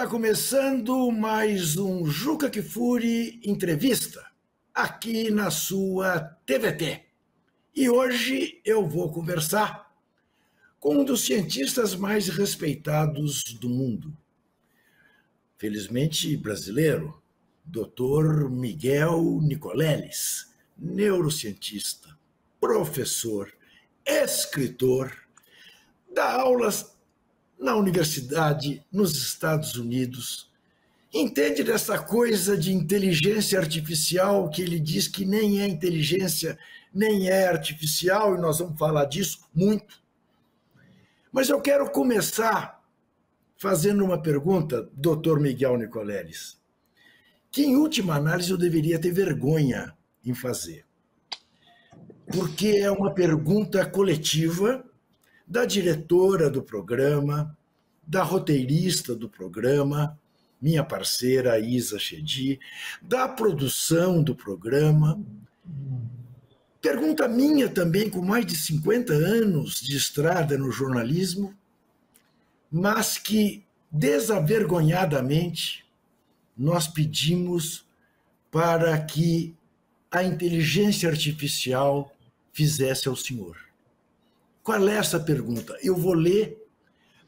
Está começando mais um Juca Kfouri Entrevista, aqui na sua TVT. E hoje eu vou conversar com um dos cientistas mais respeitados do mundo, felizmente brasileiro, Dr. Miguel Nicoleles, neurocientista, professor, escritor, dá aulas na universidade nos Estados Unidos, entende dessa coisa de inteligência artificial que ele diz que nem é inteligência, nem é artificial, e nós vamos falar disso muito. Mas eu quero começar fazendo uma pergunta, Dr. Miguel Nicoleles, que em última análise eu deveria ter vergonha em fazer, porque é uma pergunta coletiva da diretora do programa, da roteirista do programa, minha parceira Isa Chedi, da produção do programa. Pergunta minha também, com mais de 50 anos de estrada no jornalismo, mas que, desavergonhadamente, nós pedimos para que a inteligência artificial fizesse ao senhor. Qual é essa pergunta? Eu vou ler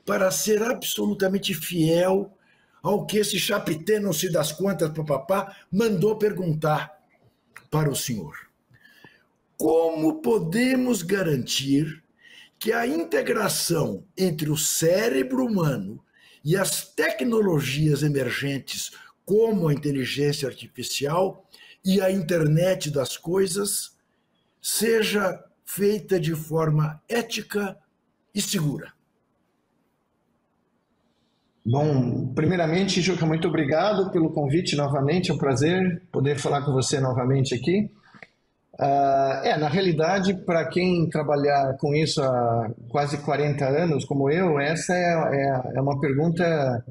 para ser absolutamente fiel ao que esse chapitê, não sei das quantas, papapá, mandou perguntar para o senhor. Como podemos garantir que a integração entre o cérebro humano e as tecnologias emergentes, como a inteligência artificial e a internet das coisas, seja feita de forma ética e segura? Bom, primeiramente, Juca, muito obrigado pelo convite novamente, é um prazer poder falar com você novamente aqui. Na realidade, para quem trabalhar com isso há quase 40 anos, como eu, essa é uma pergunta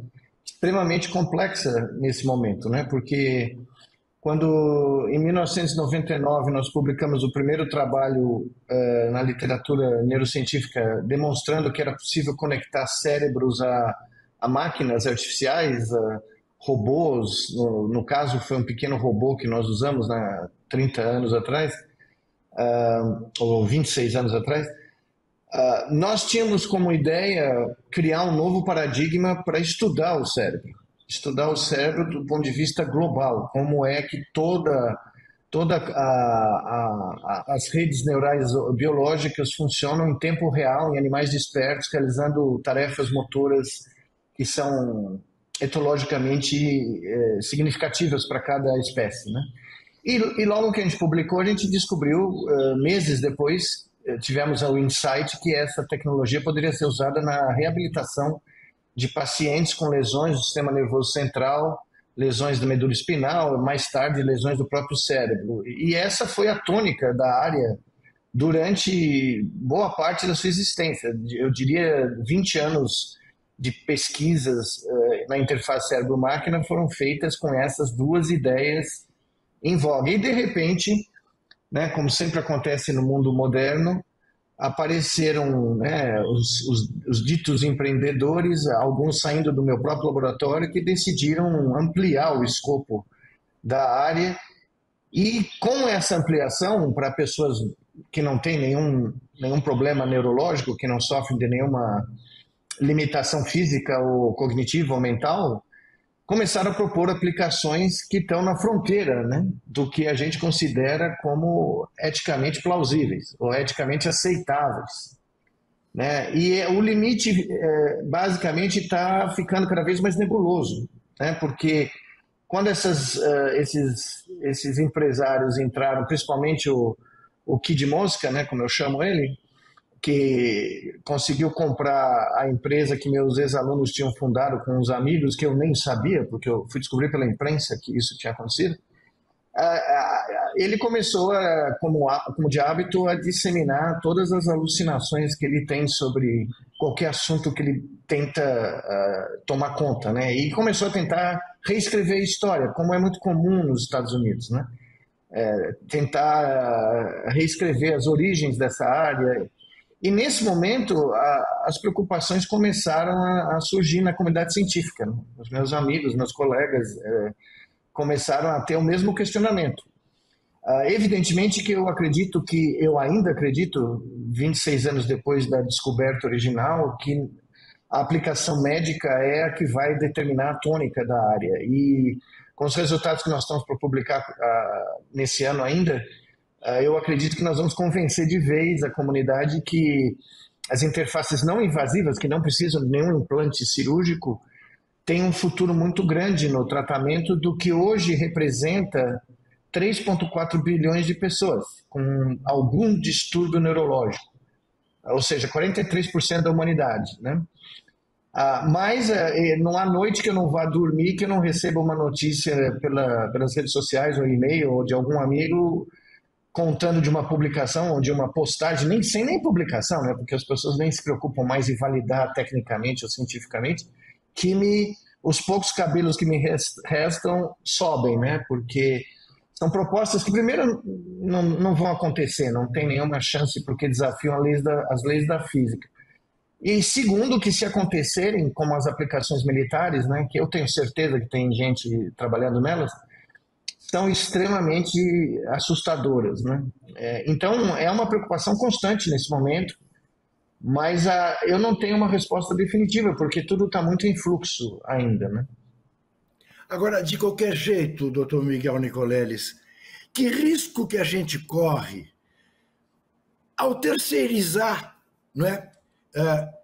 extremamente complexa nesse momento, né? Porque quando, em 1999, nós publicamos o primeiro trabalho na literatura neurocientífica demonstrando que era possível conectar cérebros a máquinas artificiais, a robôs, no caso foi um pequeno robô que nós usamos há 30 anos atrás, ou 26 anos atrás, nós tínhamos como ideia criar um novo paradigma para estudar o cérebro do ponto de vista global, como é que toda as redes neurais biológicas funcionam em tempo real em animais despertos, realizando tarefas motoras que são etologicamente significativas para cada espécie, né? E logo que a gente publicou, a gente descobriu, meses depois, tivemos o insight que essa tecnologia poderia ser usada na reabilitação de pacientes com lesões do sistema nervoso central, lesões da medula espinal, mais tarde lesões do próprio cérebro. E essa foi a tônica da área durante boa parte da sua existência. Eu diria 20 anos de pesquisas na interface cérebro-máquina foram feitas com essas duas ideias em voga. E de repente, né, como sempre acontece no mundo moderno, apareceram, né, os ditos empreendedores, alguns saindo do meu próprio laboratório, que decidiram ampliar o escopo da área. E com essa ampliação, para pessoas que não têm nenhum problema neurológico, que não sofrem de nenhuma limitação física ou cognitiva ou mental, começaram a propor aplicações que estão na fronteira, né, do que a gente considera como eticamente plausíveis ou eticamente aceitáveis, né? E o limite basicamente está ficando cada vez mais nebuloso, né? Porque quando esses empresários entraram, principalmente o Kid Mosca, né, como eu chamo ele, que conseguiu comprar a empresa que meus ex-alunos tinham fundado com uns amigos que eu nem sabia, porque eu fui descobrir pela imprensa que isso tinha acontecido. Ele começou, como de hábito, a disseminar todas as alucinações que ele tem sobre qualquer assunto que ele tenta tomar conta, né? E começou a tentar reescrever a história, como é muito comum nos Estados Unidos, né? Tentar reescrever as origens dessa área E nesse momento, as preocupações começaram a surgir na comunidade científica, né? Os meus amigos, meus colegas começaram a ter o mesmo questionamento. Evidentemente que eu ainda acredito, 26 anos depois da descoberta original, que a aplicação médica é a que vai determinar a tônica da área. E com os resultados que nós estamos para publicar nesse ano ainda, eu acredito que nós vamos convencer de vez a comunidade que as interfaces não invasivas, que não precisam de nenhum implante cirúrgico, têm um futuro muito grande no tratamento do que hoje representa 3,4 bilhões de pessoas com algum distúrbio neurológico, ou seja, 43% da humanidade, né? Mas não há noite que eu não vá dormir que eu não receba uma notícia pelas redes sociais ou e-mail ou de algum amigo contando de uma publicação ou de uma postagem, nem publicação, né? Porque as pessoas nem se preocupam mais em validar tecnicamente ou cientificamente, que os poucos cabelos que me restam sobem, né? Porque são propostas que, primeiro, não vão acontecer, não tem nenhuma chance porque desafiam as leis da física. E segundo, que se acontecerem, como as aplicações militares, né, que eu tenho certeza que tem gente trabalhando nelas, são extremamente assustadoras, né? Então, é uma preocupação constante nesse momento, mas eu não tenho uma resposta definitiva, porque tudo está muito em fluxo ainda, né? Agora, de qualquer jeito, doutor Miguel Nicoleles, que risco que a gente corre ao terceirizar, não é,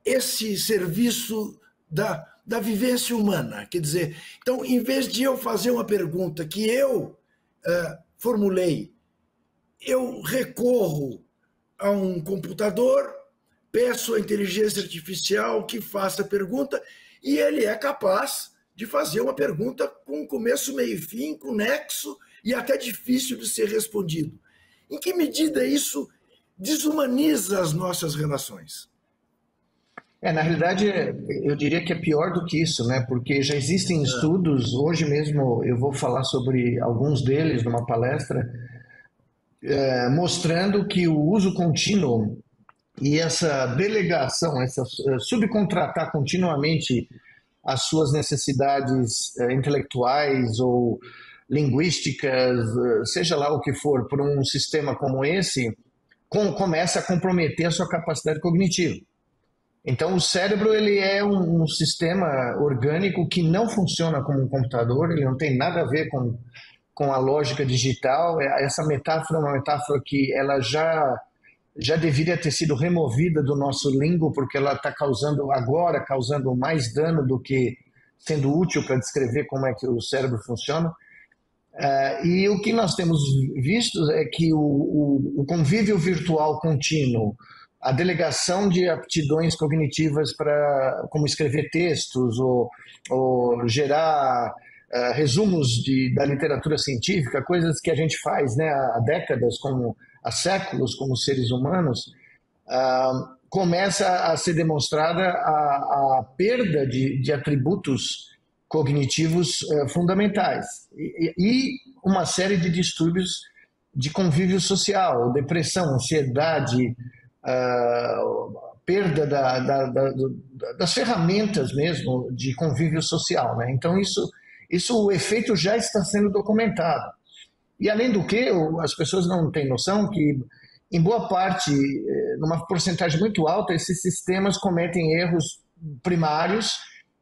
esse serviço da vivência humana? Quer dizer, então, em vez de eu fazer uma pergunta que eu formulei, eu recorro a um computador, peço à inteligência artificial que faça a pergunta e ele é capaz de fazer uma pergunta com começo, meio e fim, com nexo e até difícil de ser respondido. Em que medida isso desumaniza as nossas relações? Na realidade, eu diria que é pior do que isso, né? Porque já existem estudos, hoje mesmo eu vou falar sobre alguns deles numa palestra, mostrando que o uso contínuo e essa delegação, essa subcontratar continuamente as suas necessidades intelectuais ou linguísticas, seja lá o que for, por um sistema como esse, começa a comprometer a sua capacidade cognitiva. Então, o cérebro ele é um sistema orgânico que não funciona como um computador, ele não tem nada a ver com a lógica digital. Essa metáfora é uma metáfora que ela já deveria ter sido removida do nosso lingo, porque ela está causando mais dano do que sendo útil para descrever como é que o cérebro funciona. E o que nós temos visto é que o convívio virtual contínuo, a delegação de aptidões cognitivas como escrever textos ou gerar resumos da literatura científica, coisas que a gente faz, né, há décadas, há séculos como seres humanos, começa a ser demonstrada a perda de atributos cognitivos fundamentais e uma série de distúrbios de convívio social, depressão, ansiedade, perda das ferramentas mesmo de convívio social, né? Então o efeito já está sendo documentado. E além do que, as pessoas não têm noção que, em boa parte, numa porcentagem muito alta, esses sistemas cometem erros primários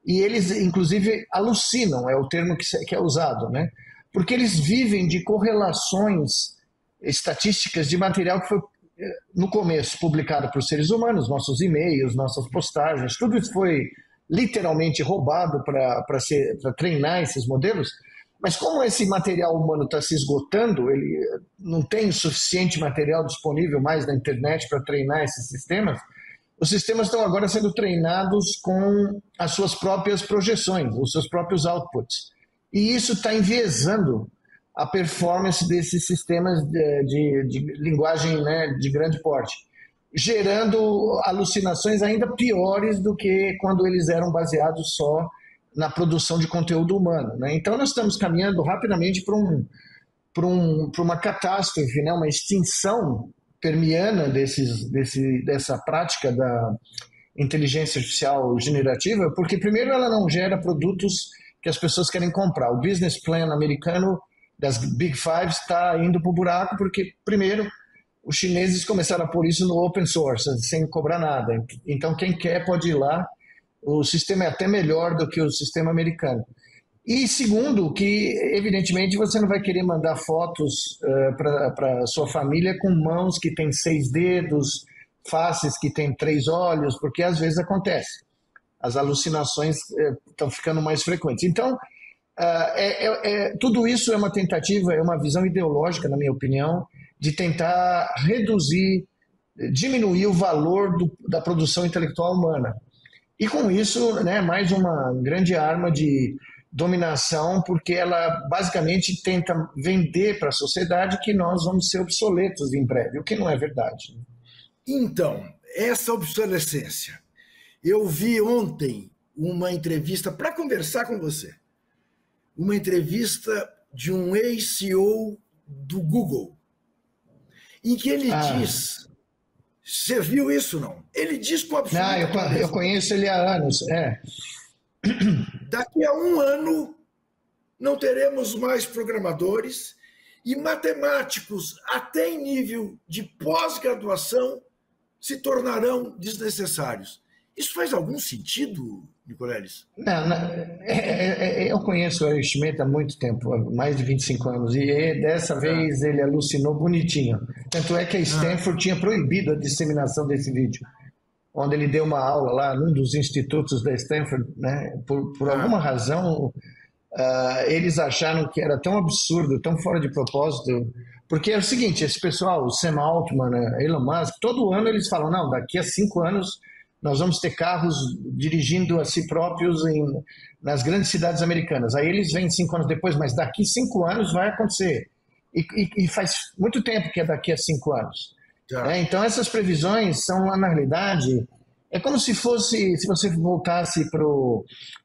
e eles, inclusive, alucinam, é o termo que é usado, né? Porque eles vivem de correlações estatísticas de material que foi, no começo, publicado por seres humanos, nossos e-mails, nossas postagens, tudo isso foi literalmente roubado para treinar esses modelos. Mas como esse material humano está se esgotando, ele não tem suficiente material disponível mais na internet para treinar esses sistemas, os sistemas estão agora sendo treinados com as suas próprias projeções, os seus próprios outputs. E isso está enviesando a performance desses sistemas de linguagem, né, de grande porte, gerando alucinações ainda piores do que quando eles eram baseados só na produção de conteúdo humano, né? Então nós estamos caminhando rapidamente para uma catástrofe, né? Uma extinção permeana dessa prática da inteligência artificial generativa, porque primeiro ela não gera produtos que as pessoas querem comprar. O business plan americano das Big Five está indo para o buraco porque, primeiro, os chineses começaram a pôr isso no open source, sem cobrar nada. Então, quem quer pode ir lá. O sistema é até melhor do que o sistema americano. E segundo, que evidentemente você não vai querer mandar fotos para sua família com mãos que têm 6 dedos, faces que têm 3 olhos, porque às vezes acontece. As alucinações estão ficando mais frequentes. Então, tudo isso é uma tentativa, é uma visão ideológica, na minha opinião, de tentar reduzir, diminuir o valor da produção intelectual humana. E com isso, né, mais uma grande arma de dominação, porque ela basicamente tenta vender para a sociedade que nós vamos ser obsoletos em breve, o que não é verdade. Então, essa obsolescência. Eu vi ontem uma entrevista para conversar com você. Uma entrevista de um ex-CEO do Google, em que ele diz... Você viu isso, não? Ele diz com absoluta eu conheço ele há anos. Daqui a 1 ano não teremos mais programadores e matemáticos até em nível de pós-graduação se tornarão desnecessários. Isso faz algum sentido, Nicoleles? Eu conheço o Eric Schmidt há muito tempo, há mais de 25 anos, e dessa vez ele alucinou bonitinho. Tanto é que a Stanford tinha proibido a disseminação desse vídeo, onde ele deu uma aula lá num dos institutos da Stanford, né? Por alguma razão, eles acharam que era tão absurdo, tão fora de propósito, porque é o seguinte, esse pessoal, o Sam Altman, Elon Musk, todo ano eles falam, não, daqui a 5 anos nós vamos ter carros dirigindo a si próprios nas grandes cidades americanas. Aí eles vêm 5 anos depois, mas daqui 5 anos vai acontecer. E faz muito tempo que é daqui a 5 anos. Então essas previsões são, na realidade, é como se fosse, se você voltasse para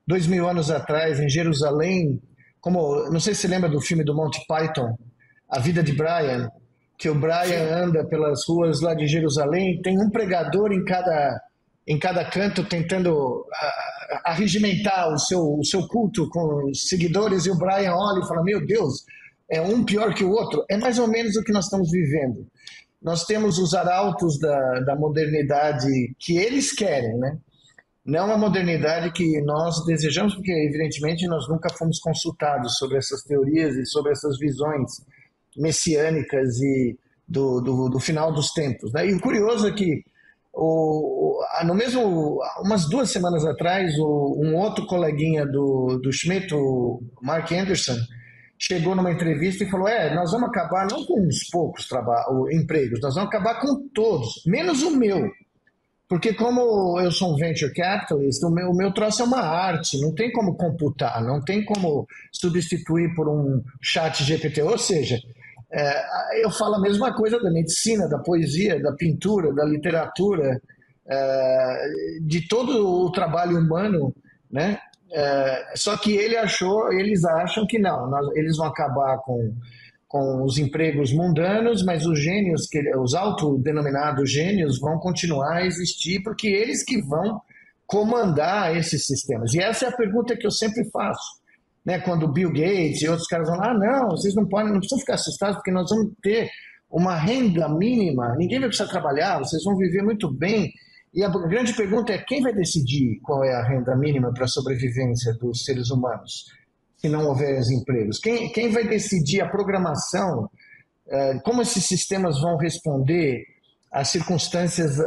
2000 anos atrás, em Jerusalém, como, não sei se você lembra do filme do Monty Python, A Vida de Brian, que o Brian anda pelas ruas lá de Jerusalém, tem um pregador em cada canto tentando arregimentar o seu culto com os seguidores, e o Brian olha e fala, meu Deus, é um pior que o outro. É mais ou menos o que nós estamos vivendo. Nós temos os arautos da modernidade que eles querem, né? Não a modernidade que nós desejamos, porque evidentemente nós nunca fomos consultados sobre essas teorias e sobre essas visões messiânicas e do final dos tempos, né? E o curioso é que umas 2 semanas atrás, um outro coleguinha do Schmidt, o Mark Anderson, chegou numa entrevista e falou, nós vamos acabar não com uns poucos empregos, nós vamos acabar com todos, menos o meu. Porque como eu sou um venture capitalist, o meu troço é uma arte, não tem como computar, não tem como substituir por um chat GPT, ou seja, eu falo a mesma coisa da medicina, da poesia, da pintura, da literatura, de todo o trabalho humano, né? Só que eles acham que não, eles vão acabar com os empregos mundanos, mas os gênios, os autodenominados gênios, vão continuar a existir, porque eles que vão comandar esses sistemas. E essa é a pergunta que eu sempre faço, né? Quando o Bill Gates e outros caras vão lá, não, vocês não precisam ficar assustados, porque nós vamos ter uma renda mínima, ninguém vai precisar trabalhar, vocês vão viver muito bem. E a grande pergunta é, quem vai decidir qual é a renda mínima para a sobrevivência dos seres humanos, se não houver os empregos? Quem vai decidir a programação, como esses sistemas vão responder às circunstâncias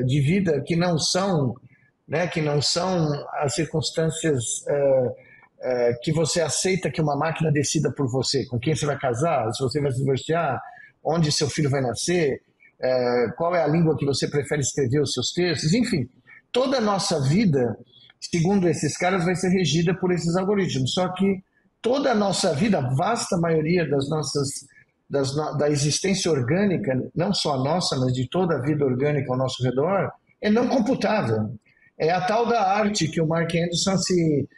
de vida que não são, né, que não são as circunstâncias que você aceita que uma máquina decida por você, com quem você vai casar, se você vai se divorciar, onde seu filho vai nascer, qual é a língua que você prefere escrever os seus textos, enfim, toda a nossa vida, segundo esses caras, vai ser regida por esses algoritmos. Só que toda a nossa vida, a vasta maioria da existência orgânica, não só a nossa, mas de toda a vida orgânica ao nosso redor, é não computável. É a tal da arte que o Mark Anderson se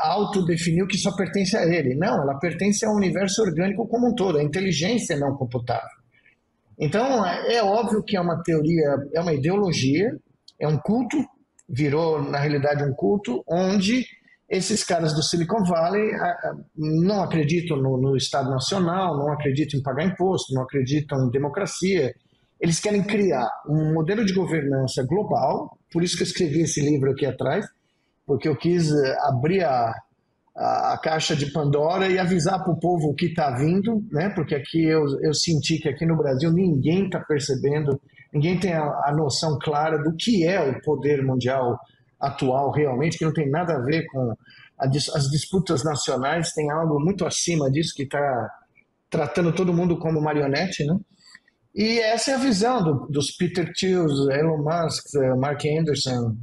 autodefiniu que só pertence a ele. Não, ela pertence ao universo orgânico como um todo. A inteligência é não computável. Então, é óbvio que é uma teoria, é uma ideologia, é um culto, virou, na realidade, um culto, onde esses caras do Silicon Valley não acreditam no Estado Nacional, não acreditam em pagar imposto, não acreditam em democracia. Eles querem criar um modelo de governança global, por isso que eu escrevi esse livro aqui atrás, porque eu quis abrir a caixa de Pandora e avisar para o povo o que está vindo, né? Porque aqui eu senti que aqui no Brasil ninguém está percebendo, ninguém tem a noção clara do que é o poder mundial atual realmente, que não tem nada a ver com as disputas nacionais, tem algo muito acima disso que está tratando todo mundo como marionete, né? E essa é a visão dos Peter Thiel, Elon Musk, Mark Anderson,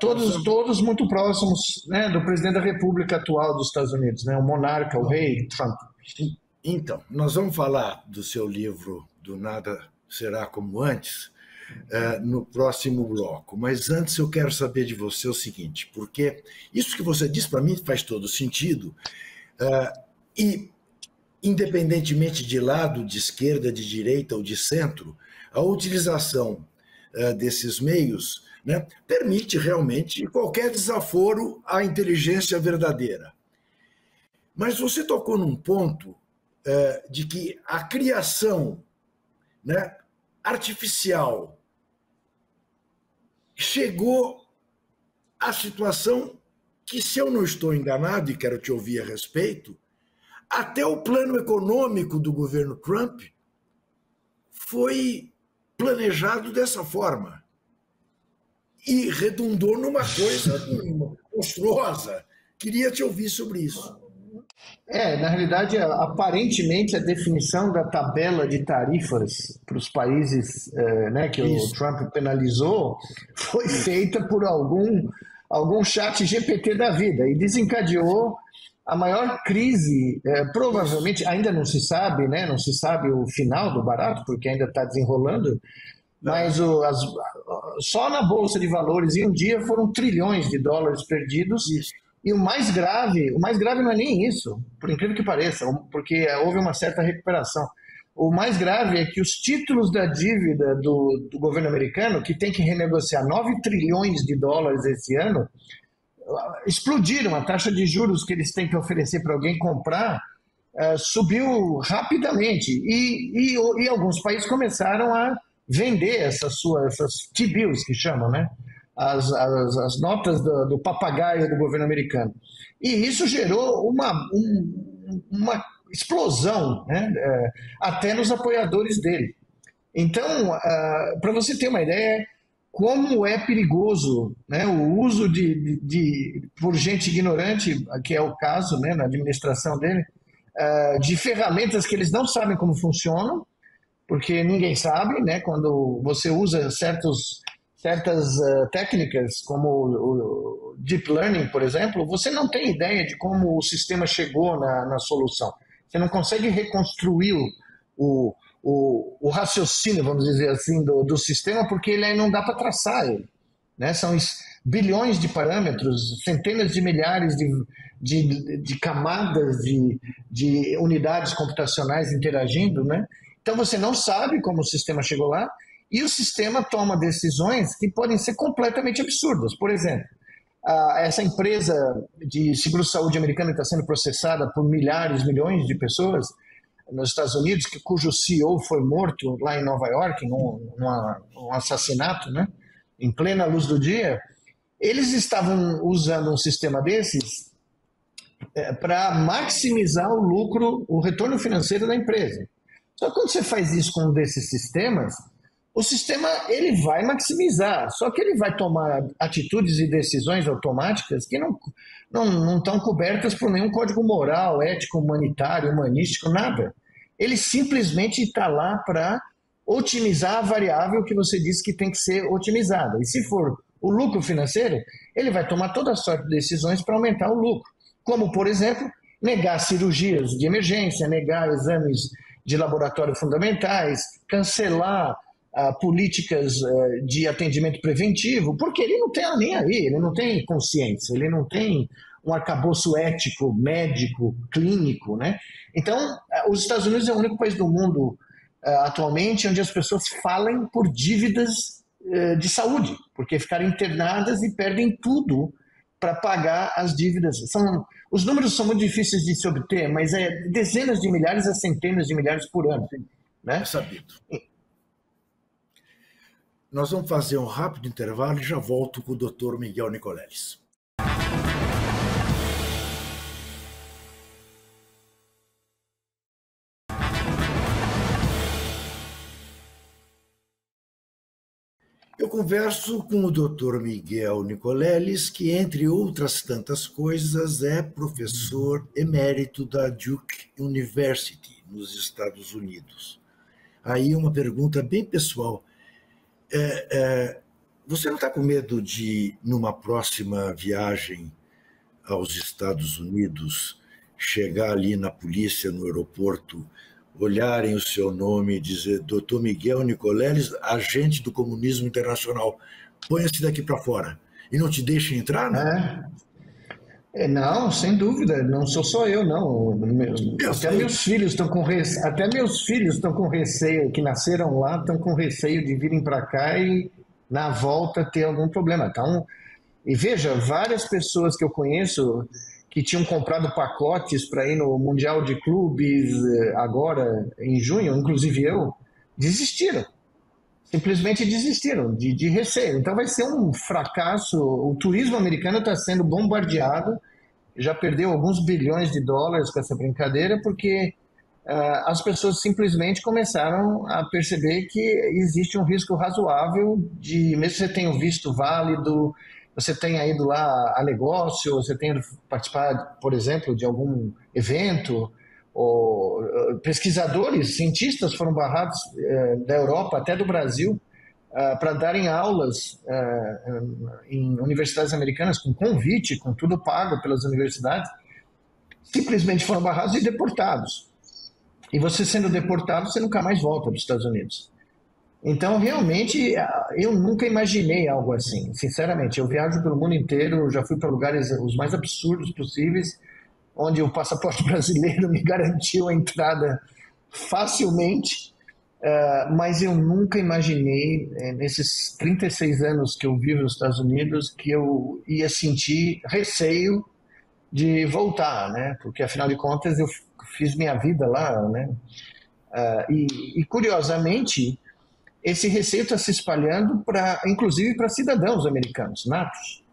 todos muito próximos, né, do presidente da República atual dos Estados Unidos, né, o monarca, o rei Trump. Então, nós vamos falar do seu livro Do Nada Será Como Antes no próximo bloco, mas antes eu quero saber de você o seguinte, porque isso que você disse para mim faz todo sentido, e independentemente de lado, de esquerda, de direita ou de centro, a utilização desses meios, né, permite realmente qualquer desaforo à inteligência verdadeira. Mas você tocou num ponto de que a criação, né, artificial chegou à situação que, se eu não estou enganado, e quero te ouvir a respeito, até o plano econômico do governo Trump foi planejado dessa forma e redundou numa coisa monstruosa. Queria te ouvir sobre isso. Na realidade, aparentemente, a definição da tabela de tarifas para os países, né, que o Trump penalizou foi feita por algum chat GPT da vida e desencadeou a maior crise, provavelmente, ainda não se sabe, né, não se sabe o final do barato, porque ainda está desenrolando, mas só na Bolsa de Valores em um dia foram trilhões de dólares perdidos. Isso. E o mais grave não é nem isso, por incrível que pareça, porque houve uma certa recuperação. O mais grave é que os títulos da dívida do governo americano, que tem que renegociar 9 trilhões de dólares esse ano, explodiram. A taxa de juros que eles têm que oferecer para alguém comprar subiu rapidamente. E alguns países começaram a vender essas T-bills, que chamam, né? As notas do papagaio do governo americano. E isso gerou uma explosão, né, até nos apoiadores dele. Então, para você ter uma ideia, como é perigoso, né, o uso por gente ignorante, que é o caso, né, na administração dele, de ferramentas que eles não sabem como funcionam, porque ninguém sabe, né, quando você usa certas técnicas, como o Deep Learning, por exemplo, você não tem ideia de como o sistema chegou na solução. Você não consegue reconstruir o raciocínio, vamos dizer assim, do sistema, porque ele aí não dá para traçar ele, né? São bilhões de parâmetros, centenas de milhares de camadas de unidades computacionais interagindo, né? Então você não sabe como o sistema chegou lá, e o sistema toma decisões que podem ser completamente absurdas. Por exemplo, essa empresa de seguro-saúde americana que está sendo processada por milhões de pessoas nos Estados Unidos, cujo CEO foi morto lá em Nova York, num assassinato, né, em plena luz do dia, eles estavam usando um sistema desses para maximizar o lucro, o retorno financeiro da empresa. Só que quando você faz isso com um desses sistemas, o sistema ele vai maximizar, só que ele vai tomar atitudes e decisões automáticas que não estão cobertas por nenhum código moral, ético, humanitário, humanístico, nada. Ele simplesmente está lá para otimizar a variável que você disse que tem que ser otimizada. E se for o lucro financeiro, ele vai tomar toda sorte de decisões para aumentar o lucro. Como, por exemplo, negar cirurgias de emergência, negar exames de laboratório fundamentais, cancelar políticas de atendimento preventivo, porque ele não tem nem aí, ele não tem consciência, ele não tem um arcabouço ético, médico, clínico, né? Então, os Estados Unidos é o único país do mundo atualmente, onde as pessoas falem por dívidas de saúde, porque ficaram internadas e perdem tudo para pagar as dívidas. Os números são muito difíceis de se obter, mas é dezenas de milhares a centenas de milhares por ano. Né? É sabido. Nós vamos fazer um rápido intervalo e já volto com o Dr. Miguel Nicoleles. Eu converso com o Dr. Miguel Nicoleles, que, entre outras tantas coisas, é professor emérito da Duke University, nos Estados Unidos. Aí uma pergunta bem pessoal. Você não está com medo de, numa próxima viagem aos Estados Unidos, chegar ali na polícia, no aeroporto, olharem o seu nome e dizer Dr. Miguel Nicoleles, agente do comunismo internacional, ponha-se daqui para fora e não te deixem entrar? Não? Não, sem dúvida, não sou só eu, não. Até meus filhos estão com receio, que nasceram lá, estão com receio de virem para cá e na volta ter algum problema. Então, e veja, várias pessoas que eu conheço que tinham comprado pacotes para ir no Mundial de Clubes agora, em junho, inclusive eu, desistiram. Simplesmente desistiram de receio. Então vai ser um fracasso. O turismo americano está sendo bombardeado, já perdeu alguns bilhões de dólares com essa brincadeira, porque as pessoas simplesmente começaram a perceber que existe um risco razoável de, mesmo que você tenha um visto válido, você tenha ido lá a negócio, você tenha participado, por exemplo, de algum evento, ou pesquisadores, cientistas foram barrados da Europa, até do Brasil, para darem aulas em universidades americanas, com convite, com tudo pago pelas universidades, simplesmente foram barrados e deportados. E você sendo deportado, você nunca mais volta para os Estados Unidos. Então, realmente, eu nunca imaginei algo assim, sinceramente. Eu viajo pelo mundo inteiro, já fui para lugares os mais absurdos possíveis, onde o passaporte brasileiro me garantiu a entrada facilmente, mas eu nunca imaginei, nesses 36 anos que eu vivo nos Estados Unidos, que eu ia sentir receio de voltar, né? Porque, afinal de contas, eu fiz minha vida lá, né? E curiosamente, esse receio está se espalhando, inclusive para cidadãos americanos, natos.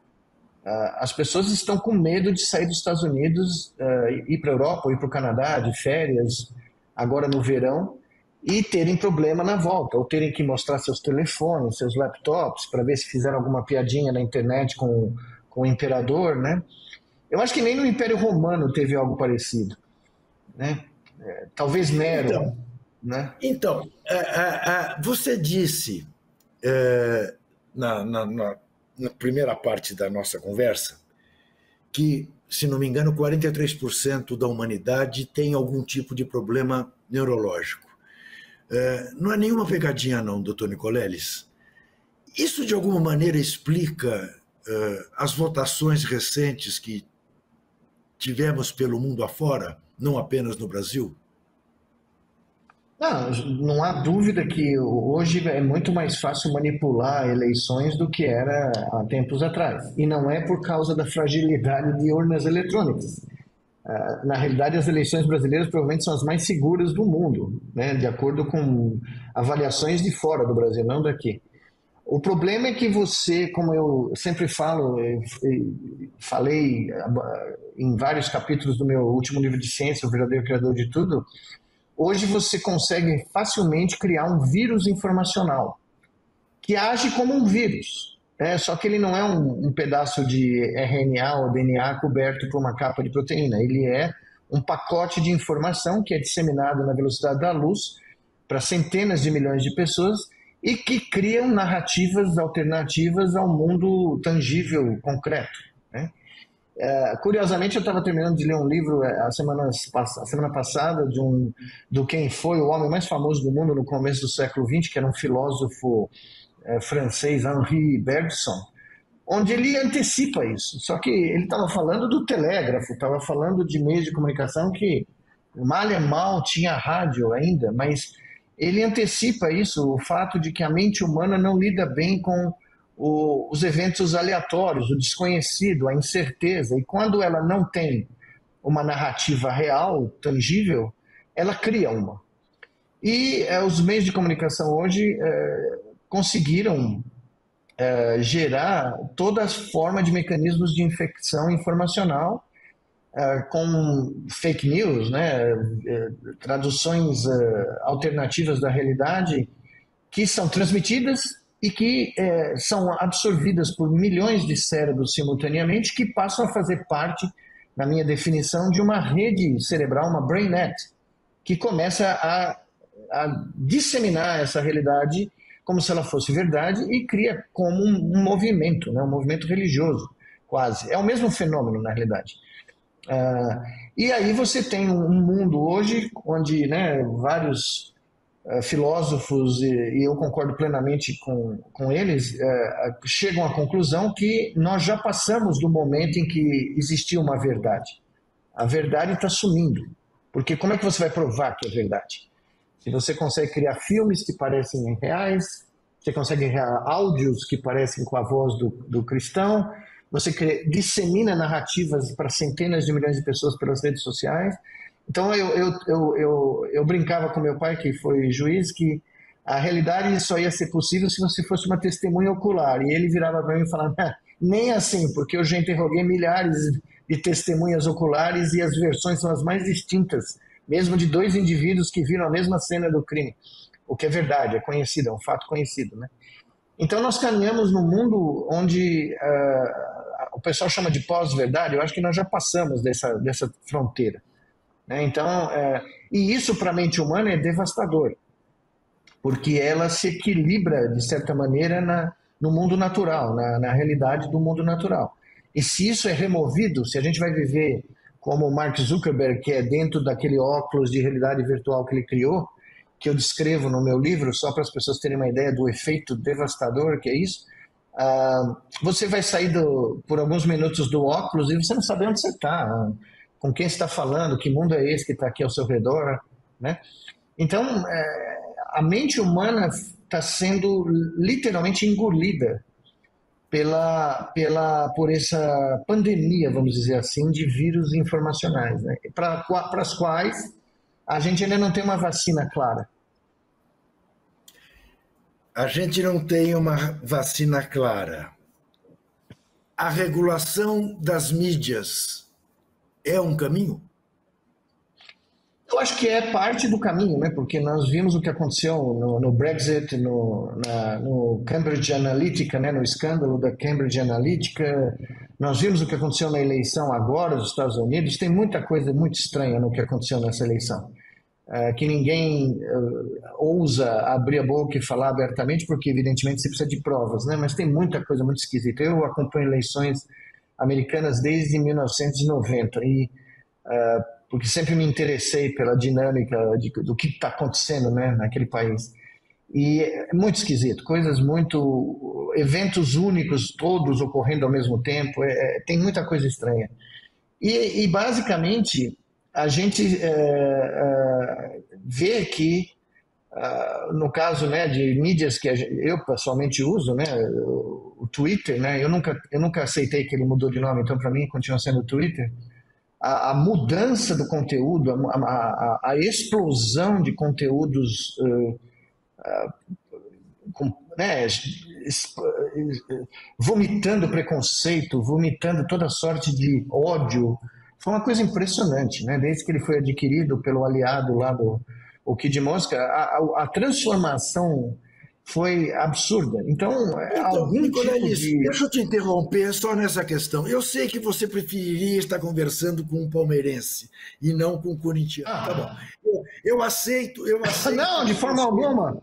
As pessoas estão com medo de sair dos Estados Unidos, ir para a Europa, ir para o Canadá, de férias, agora no verão, e terem problema na volta, ou terem que mostrar seus telefones, seus laptops, para ver se fizeram alguma piadinha na internet com o imperador, né? Eu acho que nem no Império Romano teve algo parecido, né? Talvez Nero. Então, né? Então, você disse na primeira parte da nossa conversa que, se não me engano, 43% da humanidade tem algum tipo de problema neurológico. Não é nenhuma pegadinha não, doutor Nicoleles. Isso, de alguma maneira, explica as votações recentes que tivemos pelo mundo afora, não apenas no Brasil? Não há dúvida que hoje é muito mais fácil manipular eleições do que era há tempos atrás. E não é por causa da fragilidade de urnas eletrônicas. Na realidade, as eleições brasileiras provavelmente são as mais seguras do mundo, né? De acordo com avaliações de fora do Brasil, não daqui. O problema é que você, como eu sempre falo, falei em vários capítulos do meu último livro de ciência, O Verdadeiro Criador de Tudo, hoje você consegue facilmente criar um vírus informacional que age como um vírus, só que ele não é um pedaço de RNA ou DNA coberto por uma capa de proteína. Ele é um pacote de informação que é disseminado na velocidade da luz para centenas de milhões de pessoas e que criam narrativas alternativas ao mundo tangível, concreto, né? Curiosamente, eu estava terminando de ler um livro a semana passada do quem foi o homem mais famoso do mundo no começo do século XX, que era um filósofo francês, Henri Bergson, onde ele antecipa isso. Só que ele estava falando do telégrafo, estava falando de meios de comunicação que mal tinha rádio ainda, mas ele antecipa isso, o fato de que a mente humana não lida bem com os eventos aleatórios, o desconhecido, a incerteza. E quando ela não tem uma narrativa real, tangível, ela cria uma. E os meios de comunicação hoje conseguiram gerar toda forma de mecanismos de infecção informacional com fake news, né? Traduções alternativas da realidade que são transmitidas e que são absorvidas por milhões de cérebros simultaneamente, que passam a fazer parte, na minha definição, de uma rede cerebral, uma brainnet, que começa a disseminar essa realidade como se ela fosse verdade e cria como um movimento, né? Um movimento religioso, quase. É o mesmo fenômeno, na realidade. E aí você tem um mundo hoje onde, né, vários filósofos, e eu concordo plenamente com eles, chegam à conclusão que nós já passamos do momento em que existia uma verdade. A verdade está sumindo, porque como é que você vai provar que é verdade? Se você consegue criar filmes que parecem reais, você consegue criar áudios que parecem com a voz do cristão, você dissemina narrativas para centenas de milhões de pessoas pelas redes sociais. Então eu brincava com meu pai, que foi juiz, que a realidade só ia ser possível se você fosse uma testemunha ocular. E ele virava para mim e falava, nem assim, porque eu já interroguei milhares de testemunhas oculares e as versões são as mais distintas, mesmo de dois indivíduos que viram a mesma cena do crime. O que é verdade, é conhecido, é um fato conhecido, né? Então nós caminhamos num mundo onde o pessoal chama de pós-verdade. Eu acho que nós já passamos dessa fronteira, né? Então, e isso para a mente humana é devastador, porque ela se equilibra, de certa maneira, no mundo natural, na realidade do mundo natural. E se isso é removido, se a gente vai viver como o Mark Zuckerberg, que é dentro daquele óculos de realidade virtual que ele criou, que eu descrevo no meu livro, só para as pessoas terem uma ideia do efeito devastador que é isso, você vai sair por alguns minutos do óculos e você não sabe onde você está, com quem você está falando, que mundo é esse que está aqui ao seu redor, né? Então, a mente humana está sendo literalmente engolida por essa pandemia, vamos dizer assim, de vírus informacionais, né? Para as quais a gente ainda não tem uma vacina clara. A gente não tem uma vacina clara. A regulação das mídias é um caminho? Eu acho que é parte do caminho, né? Porque nós vimos o que aconteceu no Brexit, no Cambridge Analytica, né? No escândalo da Cambridge Analytica. Nós vimos o que aconteceu na eleição agora dos Estados Unidos. Tem muita coisa muito estranha no que aconteceu nessa eleição, que ninguém ousa abrir a boca e falar abertamente, porque evidentemente você precisa de provas, né? Mas tem muita coisa muito esquisita. Eu acompanho eleições americanas desde 1990 porque sempre me interessei pela dinâmica do que está acontecendo, né, naquele país. E é muito esquisito, eventos únicos, todos ocorrendo ao mesmo tempo, tem muita coisa estranha. E basicamente, a gente vê que, no caso, né, de mídias que eu pessoalmente uso, né, o Twitter, né, eu nunca aceitei que ele mudou de nome, então para mim continua sendo o Twitter. A mudança do conteúdo, a explosão de conteúdos né, vomitando preconceito, vomitando toda sorte de ódio, foi uma coisa impressionante, né? Desde que ele foi adquirido pelo aliado lá o Kid Mosca, a transformação foi absurda. Então algum Nicoleles, tipo de... deixa eu te interromper só nessa questão. Eu sei que você preferiria estar conversando com um palmeirense e não com um corintiano. Tá bom. Eu aceito. Não, de forma alguma.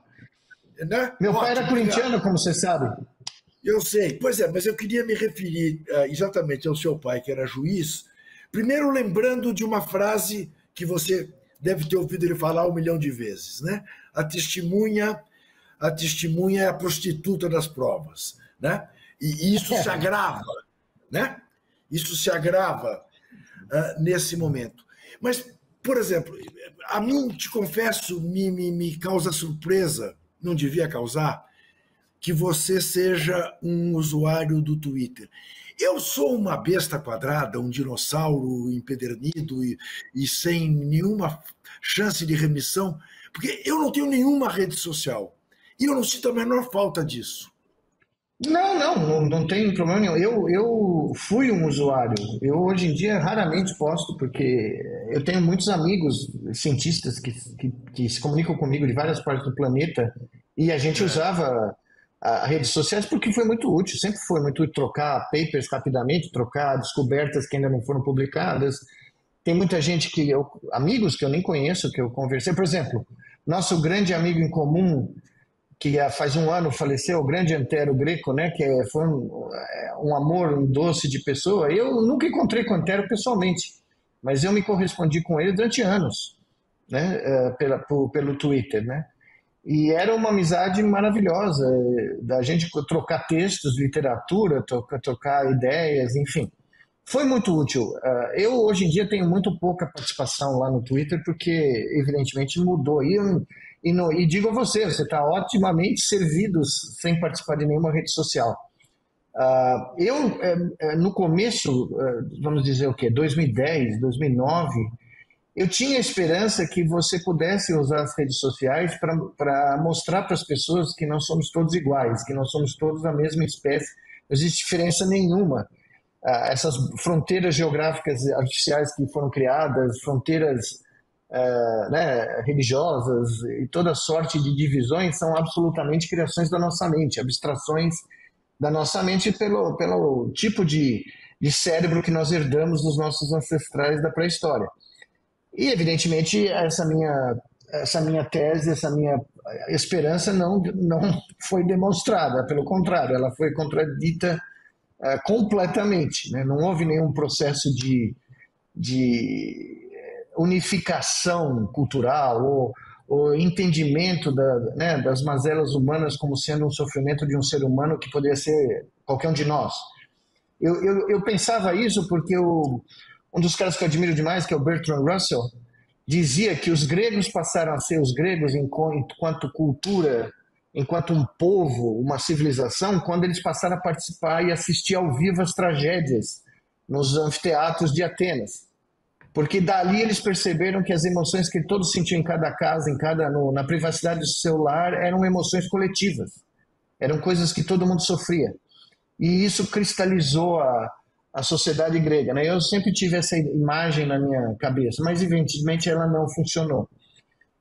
Né? Meu pai era corintiano, como você sabe. Eu sei. Pois é, mas eu queria me referir exatamente ao seu pai, que era juiz. Primeiro, lembrando de uma frase que você deve ter ouvido ele falar 1 milhão de vezes, né? A testemunha é a prostituta das provas, né? E isso se agrava, né? Isso se agrava nesse momento. Mas por exemplo, a mim, te confesso, me causa surpresa, não devia causar, que você seja um usuário do Twitter. Eu sou uma besta quadrada, um dinossauro empedernido e sem nenhuma chance de remissão, porque eu não tenho nenhuma rede social. E eu não sinto a menor falta disso. Não tem problema nenhum. Eu fui um usuário. Eu hoje em dia raramente posto, porque eu tenho muitos amigos cientistas que se comunicam comigo de várias partes do planeta e a gente usava as redes sociais porque foi muito útil, sempre foi muito útil trocar papers rapidamente, trocar descobertas que ainda não foram publicadas. Tem muita gente amigos que eu nem conheço, que eu conversei. Por exemplo, nosso grande amigo em comum que faz um ano faleceu, o grande Antero Greco, né, que foi um amor, um doce de pessoa. Eu nunca encontrei com o Antero pessoalmente, mas eu me correspondi com ele durante anos, né, pelo Twitter, né? E era uma amizade maravilhosa, da gente trocar textos, literatura, trocar ideias, enfim. Foi muito útil. Eu, hoje em dia, tenho muito pouca participação lá no Twitter, porque, evidentemente, mudou. E digo a você, você está otimamente servido sem participar de nenhuma rede social. No começo, vamos dizer o quê? 2010, 2009, eu tinha esperança que você pudesse usar as redes sociais para mostrar para as pessoas que não somos todos iguais, que não somos todos a mesma espécie, não existe diferença nenhuma. Essas fronteiras geográficas artificiais que foram criadas, fronteiras né, religiosas e toda sorte de divisões são absolutamente criações da nossa mente, abstrações da nossa mente pelo tipo de cérebro que nós herdamos dos nossos ancestrais da pré-história. E, evidentemente, essa minha tese, essa minha esperança não foi demonstrada, pelo contrário, ela foi contradita completamente, né? Não houve nenhum processo de unificação cultural ou entendimento né, das mazelas humanas como sendo um sofrimento de um ser humano que poderia ser qualquer um de nós. Eu pensava isso porque um dos caras que eu admiro demais, que é o Bertrand Russell, dizia que os gregos passaram a ser os gregos enquanto cultura, enquanto um povo, uma civilização, quando eles passaram a participar e assistir ao vivo às tragédias nos anfiteatros de Atenas. Porque dali eles perceberam que as emoções que todos sentiam em cada casa, na privacidade do seu lar, eram emoções coletivas. Eram coisas que todo mundo sofria. E isso cristalizou a sociedade grega, né? Eu sempre tive essa imagem na minha cabeça, mas evidentemente ela não funcionou.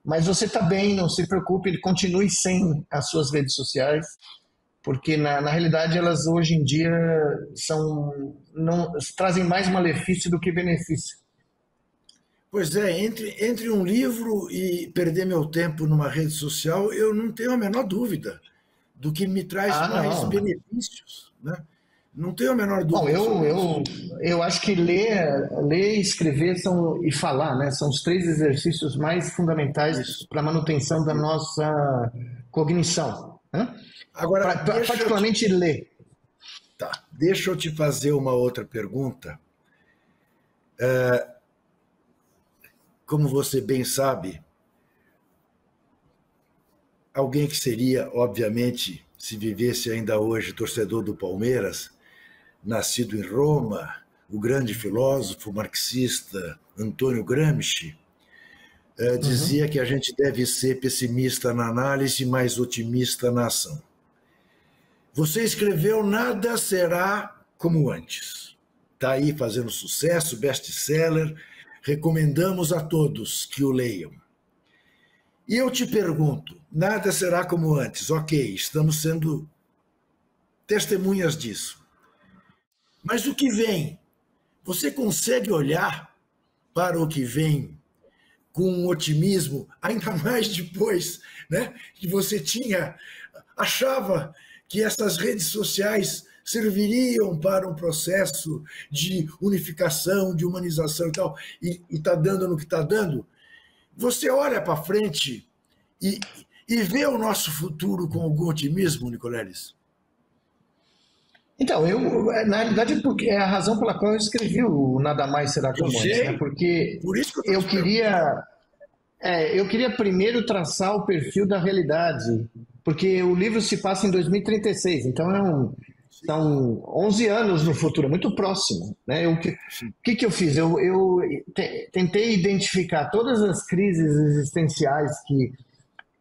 Mas você está bem, não se preocupe, continue sem as suas redes sociais, porque na realidade elas hoje em dia trazem mais malefício do que benefício. Pois é, entre um livro e perder meu tempo numa rede social, eu não tenho a menor dúvida do que me traz mais benefícios, né? Não tenho a menor dúvida. Bom, eu acho que ler, escrever e falar, né, são os 3 exercícios mais fundamentais para a manutenção da nossa cognição. Né? Agora, particularmente ler. Tá, deixa eu te fazer uma outra pergunta. Como você bem sabe, alguém que seria, obviamente, se vivesse ainda hoje, torcedor do Palmeiras, nascido em Roma, o grande filósofo marxista Antônio Gramsci, dizia que a gente deve ser pessimista na análise, mas otimista na ação. Você escreveu Nada Será Como Antes. Está aí fazendo sucesso, best-seller, recomendamos a todos que o leiam. E eu te pergunto, nada será como antes, ok, estamos sendo testemunhas disso. Mas o que vem? Você consegue olhar para o que vem com um otimismo, ainda mais depois, né, que você achava que essas redes sociais serviriam para um processo de unificação, de humanização e tal, e está dando no que está dando? Você olha para frente e vê o nosso futuro com algum otimismo, Nicoleles? Então, na realidade, porque é a razão pela qual eu escrevi o Nada Mais Será Eu Como Antes, né? sei, Porque por isso que eu estou eu te perguntando. queria, eu queria primeiro traçar o perfil da realidade, porque o livro se passa em 2036, então Sim, são 11 anos no futuro, é muito próximo, né? sim. O que que eu fiz? Eu tentei identificar todas as crises existenciais que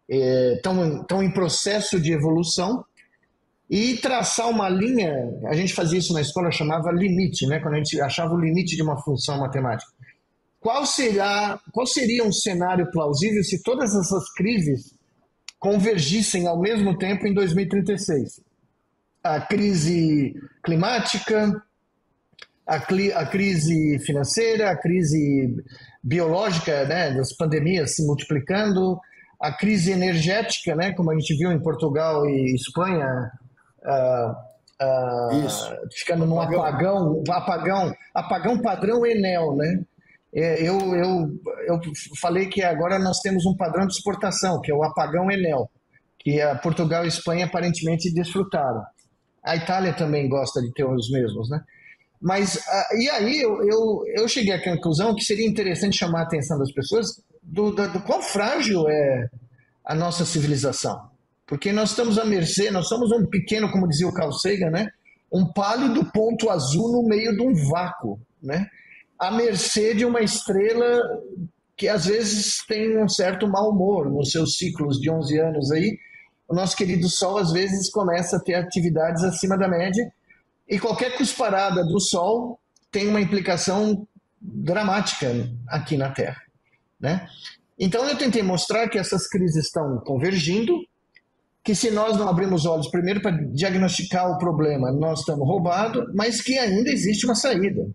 estão em processo de evolução e traçar uma linha. A gente fazia isso na escola, chamava limite, né? Quando a gente achava o limite de uma função matemática. Qual seria um cenário plausível se todas essas crises convergissem ao mesmo tempo em 2036? A crise climática, a crise financeira, a crise biológica, né, das pandemias se multiplicando, a crise energética, né, como a gente viu em Portugal e Espanha, Isso. ficando num Apagão. apagão padrão Enel, né? Eu falei que agora nós temos um padrão de exportação, que é o apagão Enel, que a Portugal e Espanha aparentemente desfrutaram. A Itália também gosta de ter os mesmos, né? Mas, e aí eu cheguei à conclusão que seria interessante chamar a atenção das pessoas do quão frágil é a nossa civilização. Porque nós estamos à mercê, nós somos um pequeno, como dizia o Carl Sagan, né? Um pálido ponto azul no meio de um vácuo, né? À mercê de uma estrela que às vezes tem um certo mau humor nos seus ciclos de 11 anos aí. O nosso querido Sol às vezes começa a ter atividades acima da média e qualquer cusparada do Sol tem uma implicação dramática aqui na Terra, né? Então eu tentei mostrar que essas crises estão convergindo, que se nós não abrirmos olhos primeiro para diagnosticar o problema, nós estamos roubados, mas que ainda existe uma saída.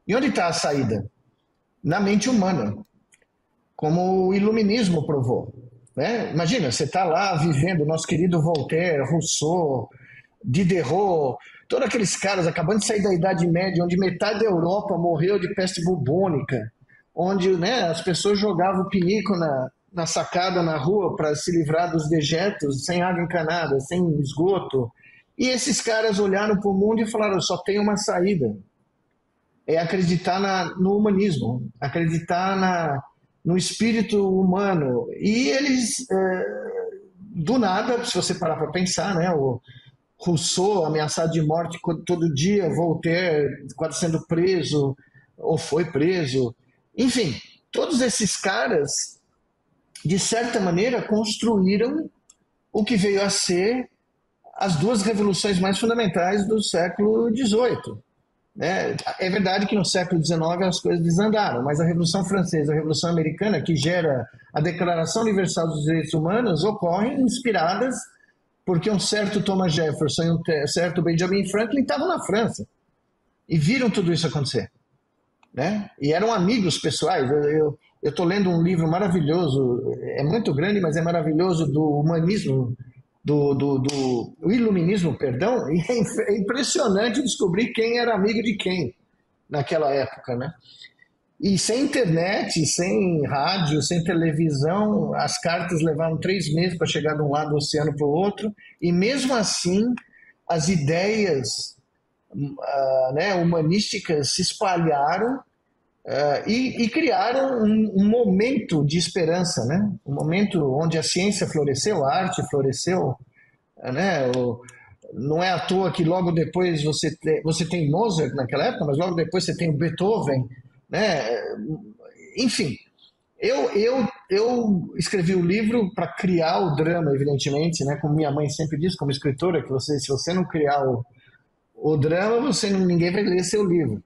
E onde está a saída? Na mente humana, como o iluminismo provou. Né? Imagina, você está lá vivendo, nosso querido Voltaire, Rousseau, Diderot, todos aqueles caras acabando de sair da Idade Média, onde metade da Europa morreu de peste bubônica, onde, né, as pessoas jogavam pinico na sacada, na rua, para se livrar dos dejetos, sem água encanada, sem esgoto. E esses caras olharam para o mundo e falaram: só tem uma saída. É acreditar no humanismo, acreditar no espírito humano. E eles, do nada, se você parar para pensar, né, o Rousseau ameaçado de morte todo dia, Voltaire quase sendo preso, ou foi preso. Enfim, todos esses caras, de certa maneira, construíram o que veio a ser as duas revoluções mais fundamentais do século XVIII. É verdade que no século XIX as coisas desandaram, mas a Revolução Francesa, a Revolução Americana, que gera a Declaração Universal dos Direitos Humanos, ocorrem inspiradas porque um certo Thomas Jefferson e um certo Benjamin Franklin estavam na França e viram tudo isso acontecer, né? E eram amigos pessoais. Eu estou lendo um livro maravilhoso, é muito grande, mas é maravilhoso, do humanismo, do iluminismo, perdão, e é impressionante descobrir quem era amigo de quem naquela época, né? E sem internet, sem rádio, sem televisão, as cartas levaram 3 meses para chegar de um lado do oceano para o outro, e mesmo assim as ideias né, humanísticas se espalharam e criaram um momento de esperança, né? Um momento onde a ciência floresceu, a arte floresceu, né? Não é à toa que logo depois você tem Mozart naquela época, mas logo depois você tem o Beethoven, né? Enfim, eu escrevi o livro para criar o drama, evidentemente, né? Como minha mãe sempre diz, como escritora, que se você não criar o drama, ninguém vai ler seu livro.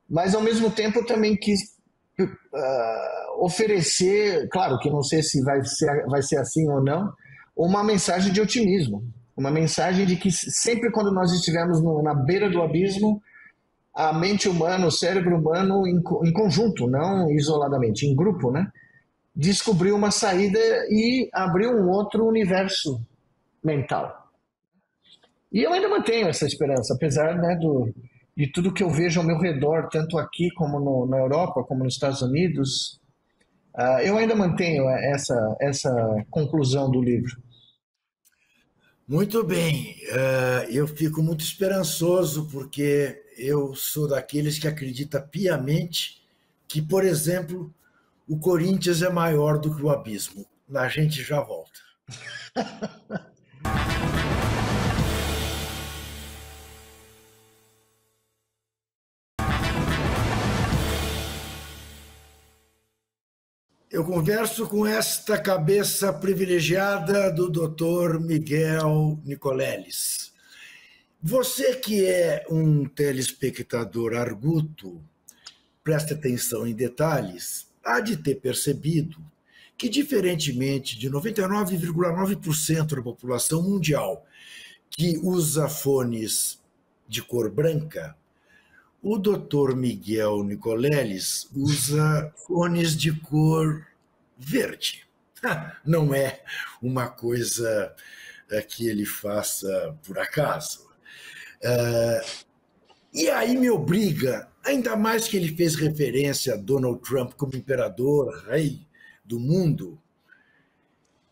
Mas ao mesmo tempo eu também quis oferecer, claro que não sei se vai ser assim ou não, uma mensagem de otimismo, uma mensagem de que sempre quando nós estivermos na beira do abismo, a mente humana, o cérebro humano, em conjunto, não isoladamente, em grupo, né, descobriu uma saída e abriu um outro universo mental. E eu ainda mantenho essa esperança, apesar, né, de tudo que eu vejo ao meu redor, tanto aqui como na Europa, como nos Estados Unidos. Eu ainda mantenho essa conclusão do livro. Muito bem, eu fico muito esperançoso porque eu sou daqueles que acredita piamente que, por exemplo, o Corinthians é maior do que o abismo. A gente já volta. Eu converso com esta cabeça privilegiada do Dr. Miguel Nicoleles. Você que é um telespectador arguto, preste atenção em detalhes, há de ter percebido que, diferentemente de 99,9% da população mundial que usa fones de cor branca, o Dr. Miguel Nicoleles usa fones de cor verde. Não é uma coisa que ele faça por acaso. E aí me obriga, ainda mais que ele fez referência a Donald Trump como imperador, rei do mundo,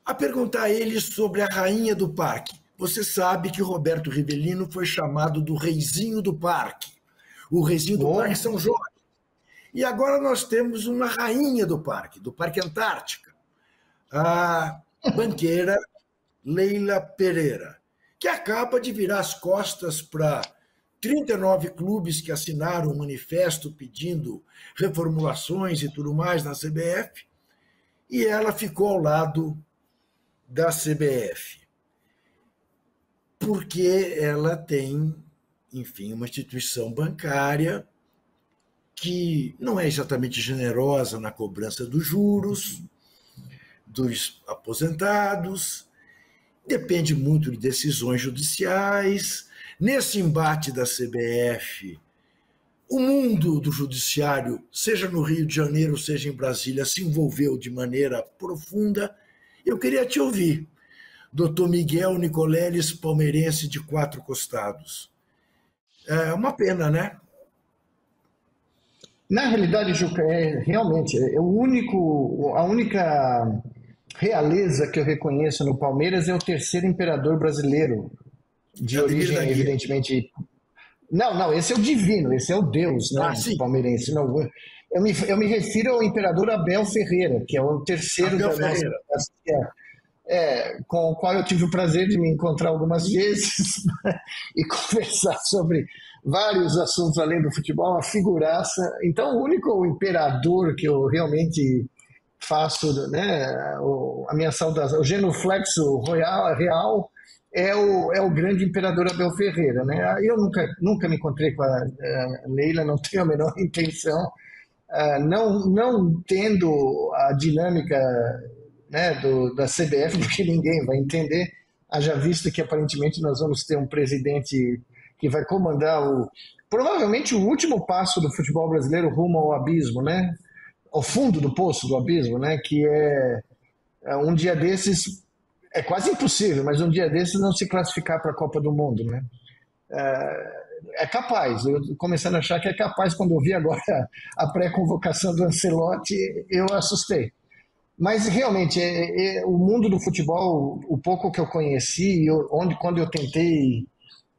a perguntar a ele sobre a rainha do parque. Você sabe que Roberto Rivelino foi chamado do reizinho do parque. O reizinho do Parque São Jorge. E agora nós temos uma rainha do Parque Antártica, a banqueira Leila Pereira, que acaba de virar as costas para 39 clubes que assinaram um manifesto pedindo reformulações e tudo mais na CBF, e ela ficou ao lado da CBF, porque ela tem, enfim, uma instituição bancária que não é exatamente generosa na cobrança dos juros, dos aposentados, depende muito de decisões judiciais. Nesse embate da CBF, o mundo do judiciário, seja no Rio de Janeiro, seja em Brasília, se envolveu de maneira profunda. Eu queria te ouvir, doutor Miguel Nicoleles, palmeirense de Quatro Costados. É uma pena, né? Na realidade, Juca, realmente a única realeza que eu reconheço no Palmeiras é o terceiro imperador brasileiro, de origem, evidentemente. Não, esse é o divino, esse é o Deus, né, palmeirense. Não, eu me refiro ao imperador Abel Ferreira, que é o terceiro da nossa com o qual eu tive o prazer de me encontrar algumas vezes e conversar sobre vários assuntos além do futebol, uma figuraça. Então, o único imperador que eu realmente faço, né, a minha saudação, o genuflexo real é o grande imperador Abel Ferreira, né? Eu nunca me encontrei com a Leila, não tenho a menor intenção, não entendo a dinâmica, né, da CBF, porque ninguém vai entender, haja visto que aparentemente nós vamos ter um presidente que vai comandar provavelmente o último passo do futebol brasileiro rumo ao abismo, né? Ao fundo do poço do abismo, né? Que um dia desses, é quase impossível, mas um dia desses não se classificar para a Copa do Mundo, né? É capaz, eu começando a achar que é capaz. Quando eu vi agora a pré-convocação do Ancelotti, eu assustei. Mas realmente, o mundo do futebol, o pouco que eu conheci, quando eu tentei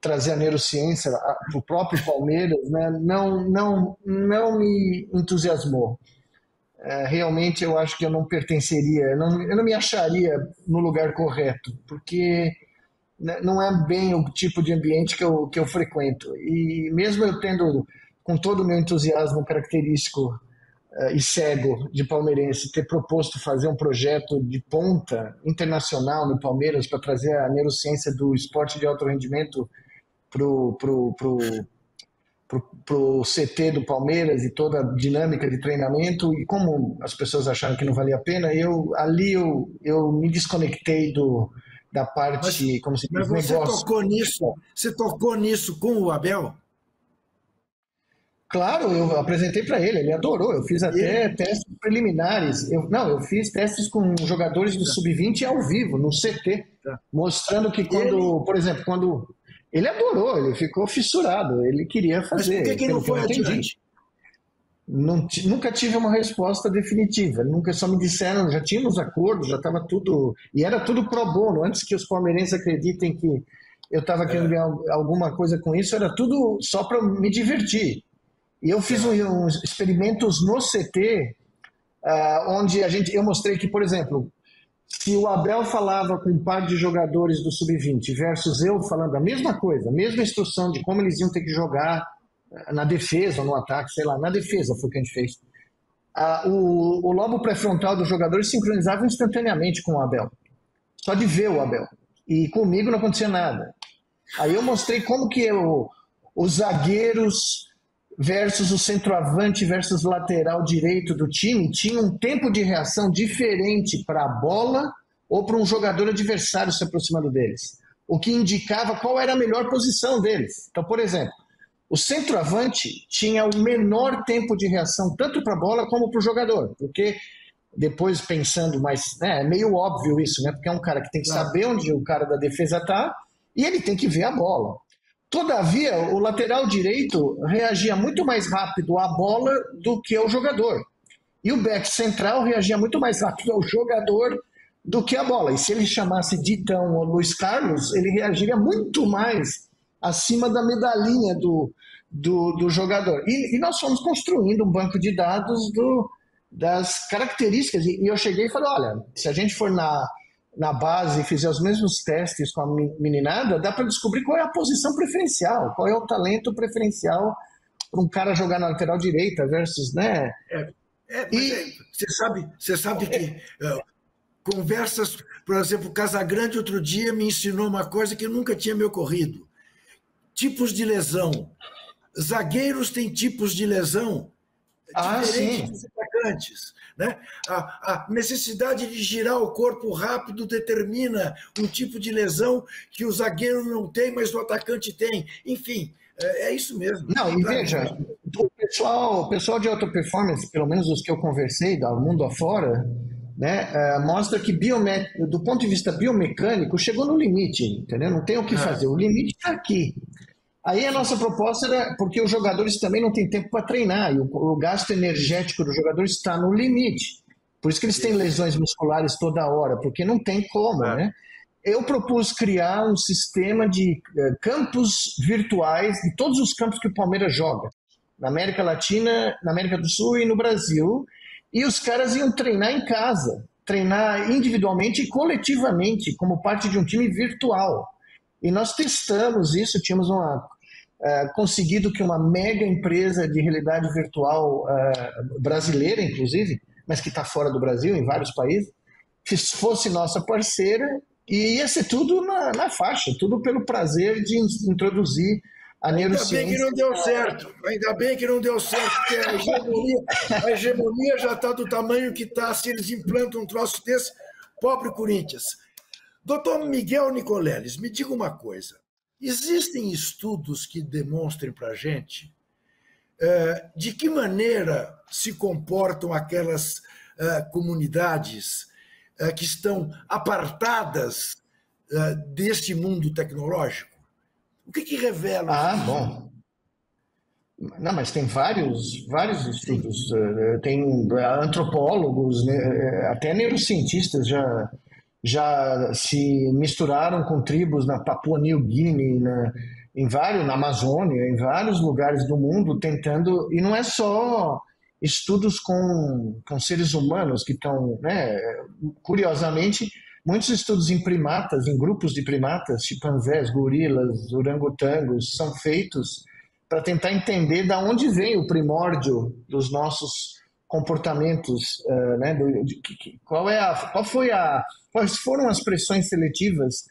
trazer a neurociência para o próprio Palmeiras, né, não me entusiasmou. Realmente eu acho que eu não pertenceria, eu não me acharia no lugar correto, porque não é bem o tipo de ambiente que eu frequento. E mesmo eu tendo, com todo o meu entusiasmo característico e cego de palmeirense, ter proposto fazer um projeto de ponta internacional no Palmeiras para trazer a neurociência do esporte de alto rendimento pro CT do Palmeiras e toda a dinâmica de treinamento, e como as pessoas acharam que não valia a pena, eu me desconectei da parte, como se diz, mas negócio. Você tocou nisso com o Abel? Claro, eu apresentei para ele adorou. Eu fiz até testes preliminares. Eu fiz testes com jogadores do Sub-20 ao vivo, no CT, mostrando que por exemplo, quando ele adorou, ele ficou fissurado, ele queria fazer. Mas por que não foi adiante? Nunca tive uma resposta definitiva, nunca só me disseram, já tínhamos acordo, já estava tudo, e era tudo pro bono, antes que os palmeirenses acreditem que eu estava querendo ganhar alguma coisa com isso, era tudo só para me divertir. E eu fiz uns experimentos no CT, onde eu mostrei que, por exemplo, se o Abel falava com um par de jogadores do Sub-20 versus eu falando a mesma coisa, a mesma instrução de como eles iam ter que jogar na defesa ou no ataque, sei lá, na defesa foi o que a gente fez. O lobo pré-frontal dos jogadores sincronizava instantaneamente com o Abel, só de ver o Abel. E comigo não acontecia nada. Aí eu mostrei como que os zagueiros versus o centroavante versus lateral direito do time tinham um tempo de reação diferente para a bola ou para um jogador adversário se aproximando deles, o que indicava qual era a melhor posição deles. Então, por exemplo, o centroavante tinha o menor tempo de reação tanto para a bola como para o jogador, porque depois pensando mais, é meio óbvio isso, né? Porque é um cara que tem que saber onde o cara da defesa está e ele tem que ver a bola. Todavia, o lateral direito reagia muito mais rápido à bola do que ao jogador. E o back central reagia muito mais rápido ao jogador do que à bola. E se ele chamasse Ditão ou Luiz Carlos, ele reagiria muito mais acima da medalhinha do jogador. E nós fomos construindo um banco de dados das características. E eu cheguei e falei, olha, se a gente for na base e fizer os mesmos testes com a meninada, dá para descobrir qual é a posição preferencial, qual é o talento preferencial para um cara jogar na lateral direita versus, né? Você sabe que conversas, por exemplo, o Casagrande outro dia me ensinou uma coisa que nunca tinha me ocorrido. Tipos de lesão. Zagueiros têm tipos de lesão diferentes dos atacantes. Né? A necessidade de girar o corpo rápido determina um tipo de lesão que o zagueiro não tem, mas o atacante tem. Enfim, é isso mesmo. Não, e veja, o pessoal de alta performance, pelo menos os que eu conversei, do mundo afora, né, mostra que do ponto de vista biomecânico chegou no limite, entendeu? Não tem o que fazer, o limite está aqui. Aí a nossa proposta era, porque os jogadores também não têm tempo para treinar, e o gasto energético do jogador está no limite. Por isso que eles têm lesões musculares toda hora, porque não tem como, né? Eu propus criar um sistema de campos virtuais de todos os campos que o Palmeiras joga, na América Latina, na América do Sul e no Brasil, e os caras iam treinar em casa, treinar individualmente e coletivamente, como parte de um time virtual. E nós testamos isso, tínhamos conseguido que uma mega empresa de realidade virtual brasileira, inclusive, mas que está fora do Brasil, em vários países, fosse nossa parceira e ia ser tudo na faixa, tudo pelo prazer de introduzir a neurociência. Ainda bem que não deu certo, porque a hegemonia já está do tamanho que está, se eles implantam um troço desse, pobre Corinthians. Doutor Miguel Nicoleles, me diga uma coisa. Existem estudos que demonstrem para a gente de que maneira se comportam aquelas comunidades que estão apartadas deste mundo tecnológico? O que revela? Bom. Não, mas tem vários estudos. Tem antropólogos, né, até neurocientistas já se misturaram com tribos na Papua New Guinea, na Amazônia, em vários lugares do mundo, tentando. E não é só estudos com seres humanos que estão, né? Curiosamente, muitos estudos em primatas, em grupos de primatas, chimpanzés, gorilas, orangotangos, são feitos para tentar entender de onde vem o primórdio dos nossos comportamentos, né? Quais foram as pressões seletivas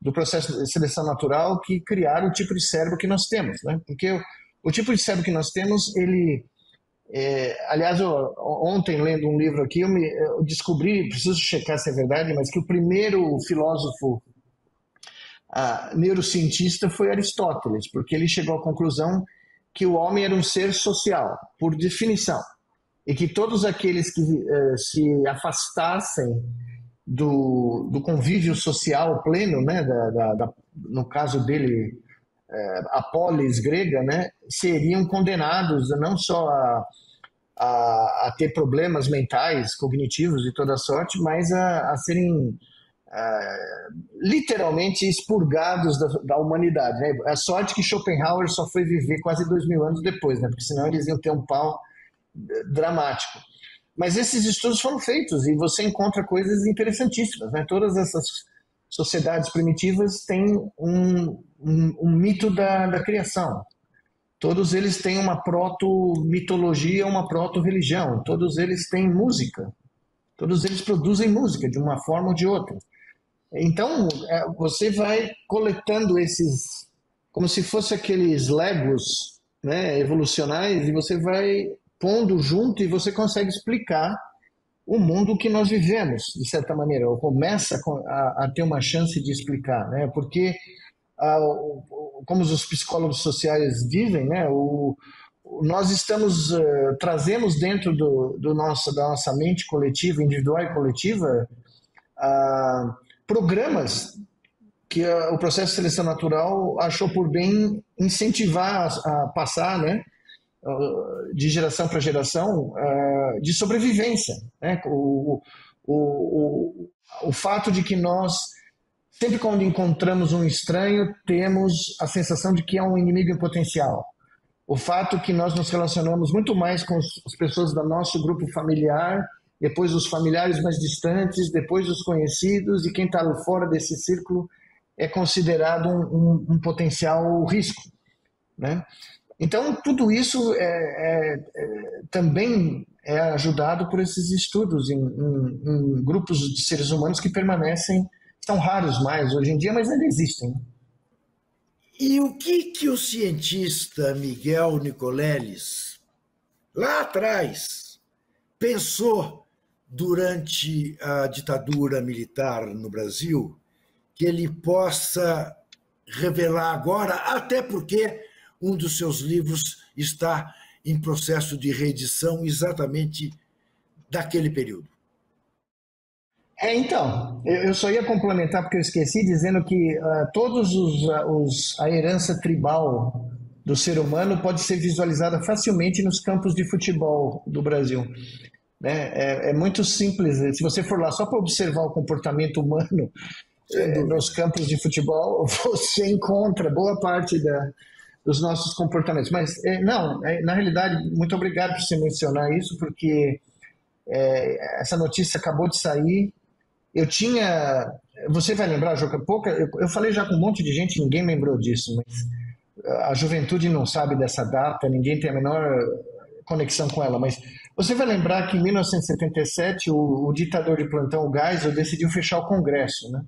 do processo de seleção natural que criaram o tipo de cérebro que nós temos, né? Porque o tipo de cérebro que nós temos, ele... aliás, ontem, lendo um livro aqui, eu descobri, preciso checar se é verdade, mas que o primeiro filósofo neurocientista foi Aristóteles, porque ele chegou à conclusão que o homem era um ser social, por definição, e que todos aqueles que se afastassem do convívio social pleno, né, no caso dele, a polis grega, né, seriam condenados não só a ter problemas mentais, cognitivos de toda sorte, mas a serem literalmente expurgados da humanidade, né? A sorte que Schopenhauer só foi viver quase 2000 anos depois, né? Porque senão eles iam ter um pau dramático. Mas esses estudos foram feitos e você encontra coisas interessantíssimas, né? Todas essas sociedades primitivas têm um mito da criação. Todos eles têm uma proto-mitologia, uma proto-religião. Todos eles têm música. Todos eles produzem música de uma forma ou de outra. Então, você vai coletando esses, como se fosse aqueles legos, né, evolucionais, e você vai pondo junto e você consegue explicar o mundo que nós vivemos, de certa maneira, ou começa a ter uma chance de explicar, né? Porque, como os psicólogos sociais dizem, né, nós trazemos dentro da nossa mente coletiva, individual e coletiva, programas que o processo de seleção natural achou por bem incentivar a passar, né, de geração para geração, de sobrevivência, né? O fato de que nós, sempre quando encontramos um estranho, temos a sensação de que é um inimigo em potencial. O fato que nós nos relacionamos muito mais com as pessoas do nosso grupo familiar, depois os familiares mais distantes, depois os conhecidos, e quem está fora desse círculo é considerado um potencial risco, né? Então, tudo isso também é ajudado por esses estudos em grupos de seres humanos que permanecem, são raros mais hoje em dia, mas ainda existem. E o que o cientista Miguel Nicoleles, lá atrás, pensou durante a ditadura militar no Brasil, que ele possa revelar agora, até porque um dos seus livros está em processo de reedição exatamente daquele período? Então, eu só ia complementar porque eu esqueci, dizendo que a herança tribal do ser humano pode ser visualizada facilmente nos campos de futebol do Brasil, né? É muito simples, se você for lá só para observar o comportamento humano nos campos de futebol, você encontra boa parte dos nossos comportamentos. Mas, na realidade, muito obrigado por você mencionar isso, porque essa notícia acabou de sair. Você vai lembrar, Joca, eu falei já com um monte de gente, ninguém lembrou disso, mas a juventude não sabe dessa data, ninguém tem a menor conexão com ela, mas você vai lembrar que em 1977 o ditador de plantão, o Geisel, decidiu fechar o Congresso, né?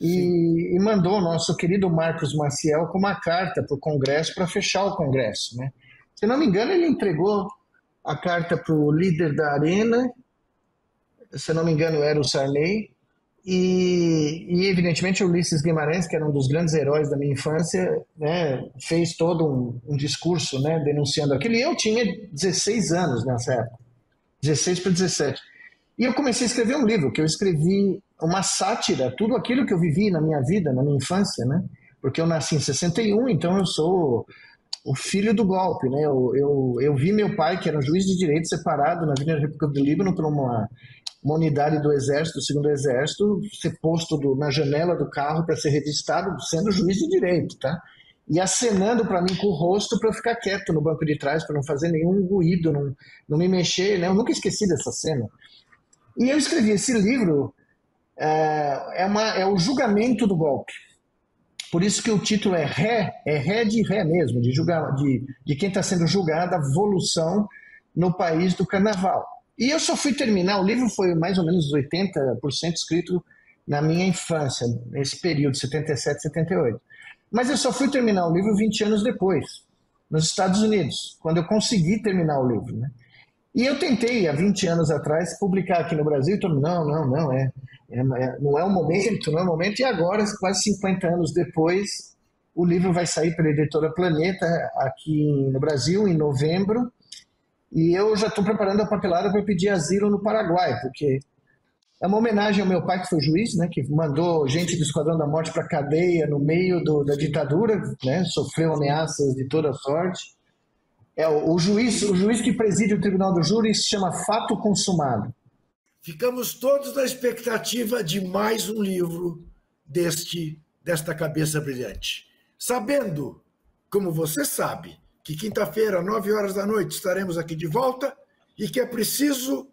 E mandou o nosso querido Marcos Maciel com uma carta para o Congresso para fechar o Congresso, né? Se não me engano, ele entregou a carta para o líder da Arena, se não me engano era o Sarney, e evidentemente o Ulisses Guimarães, que era um dos grandes heróis da minha infância, né, fez todo um discurso, né, denunciando aquilo. E eu tinha 16 anos nessa época, 16 para 17. E eu comecei a escrever um livro, que eu escrevi uma sátira, tudo aquilo que eu vivi na minha vida, na minha infância, né? Porque eu nasci em 61, então eu sou o filho do golpe, né? Eu vi meu pai, que era um juiz de direito, separado na Avenida República do Líbano por uma unidade do Exército, do Segundo Exército, ser posto na janela do carro para ser revistado, sendo juiz de direito, tá? E acenando para mim com o rosto para eu ficar quieto no banco de trás, para não fazer nenhum ruído, não me mexer, né? Eu nunca esqueci dessa cena. E eu escrevi esse livro, é o julgamento do golpe. Por isso que o título é ré de ré mesmo, de quem está sendo julgado, a evolução no país do carnaval. E eu só fui terminar, o livro foi mais ou menos 80% escrito na minha infância, nesse período, 77, 78. Mas eu só fui terminar o livro 20 anos depois, nos Estados Unidos, quando eu consegui terminar o livro, né? E eu tentei, há 20 anos atrás, publicar aqui no Brasil, e todo mundo, não é o momento, e agora, quase 50 anos depois, o livro vai sair pela editora Planeta, aqui no Brasil, em novembro, e eu já estou preparando a papelada para pedir asilo no Paraguai, porque é uma homenagem ao meu pai, que foi juiz, né, que mandou gente do Esquadrão da Morte para a cadeia no meio da ditadura, né, sofreu ameaças de toda sorte. O juiz que preside o Tribunal do Júri se chama fato consumado. Ficamos todos na expectativa de mais um livro desta cabeça brilhante. Sabendo, como você sabe, que quinta-feira, 9 horas da noite, estaremos aqui de volta e que é preciso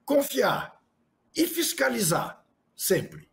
confiar e fiscalizar sempre.